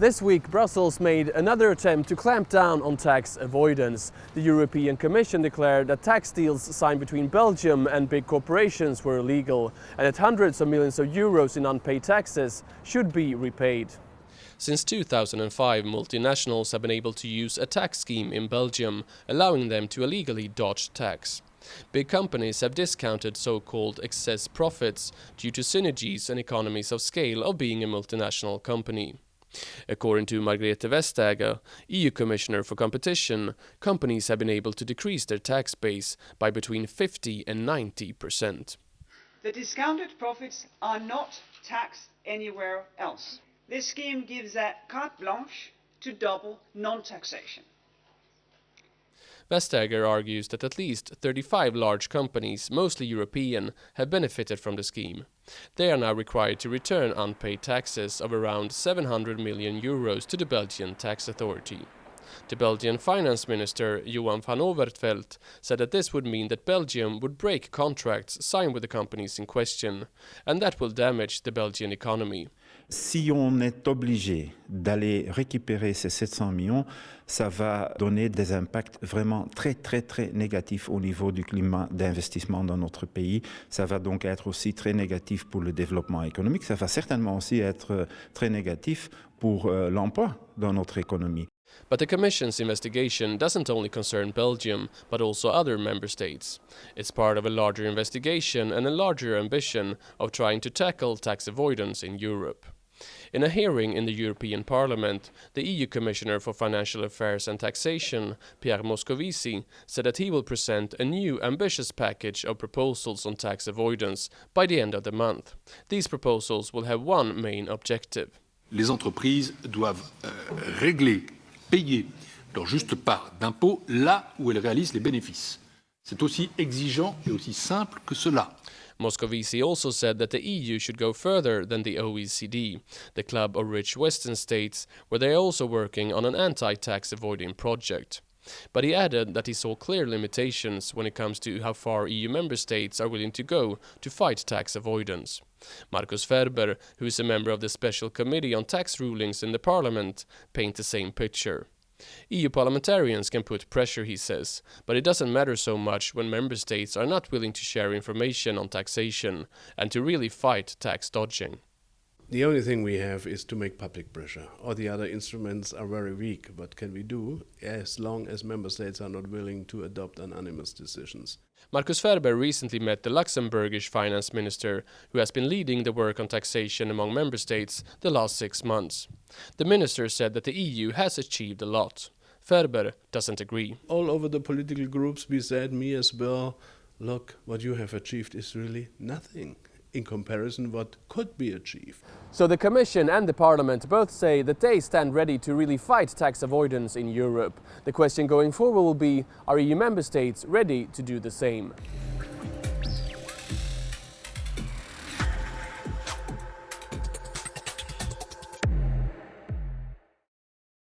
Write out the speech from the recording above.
This week, Brussels made another attempt to clamp down on tax avoidance. The European Commission declared that tax deals signed between Belgium and big corporations were illegal, and that hundreds of millions of euros in unpaid taxes should be repaid. Since 2005, multinationals have been able to use a tax scheme in Belgium, allowing them to illegally dodge tax. Big companies have discounted so-called excess profits due to synergies and economies of scale of being a multinational company. According to Margrethe Vestager, EU Commissioner for Competition, companies have been able to decrease their tax base by between 50 and 90%. The discounted profits are not taxed anywhere else. This scheme gives a carte blanche to double non-taxation. Vestager argues that at least 35 large companies, mostly European, have benefited from the scheme. They are now required to return unpaid taxes of around 700 million euros to the Belgian tax authority. The Belgian finance minister, Johan van Overtveld, said that this would mean that Belgium would break contracts signed with the companies in question, and that will damage the Belgian economy. Si on est obligé d'aller récupérer ces 700 millions, ça va donner des impacts vraiment très négatifs au niveau du climat d'investissement dans notre pays. Ça va donc être aussi très négatif pour le développement économique. Ça va certainement aussi être très négatif pour l'emploi dans notre économie. But the Commission's investigation doesn't only concern Belgium, but also other member states. It's part of a larger investigation and a larger ambition of trying to tackle tax avoidance in Europe. In a hearing in the European Parliament, the EU Commissioner for Financial Affairs and Taxation, Pierre Moscovici, said that he will present a new ambitious package of proposals on tax avoidance by the end of the month. These proposals will have one main objective. Les entreprises doivent payer leur juste part d'impôt là où elles réalisent les bénéfices. C'est aussi exigeant et aussi simple que cela. Moscovici also said that the EU should go further than the OECD, the club of rich Western states, where they are also working on an anti-tax avoiding project. But he added that he saw clear limitations when it comes to how far EU member states are willing to go to fight tax avoidance. Markus Ferber, who is a member of the Special Committee on Tax Rulings in the Parliament, paints the same picture. EU parliamentarians can put pressure, he says, but it doesn't matter so much when member states are not willing to share information on taxation and to really fight tax dodging. The only thing we have is to make public pressure. All the other instruments are very weak. What can we do as long as member states are not willing to adopt unanimous decisions? Markus Ferber recently met the Luxembourgish finance minister, who has been leading the work on taxation among member states the last 6 months. The minister said that the EU has achieved a lot. Ferber doesn't agree. All over the political groups we said, me as well, look, what you have achieved is really nothing in comparison what could be achieved. So the Commission and the Parliament both say that they stand ready to really fight tax avoidance in Europe. The question going forward will be, are EU member states ready to do the same?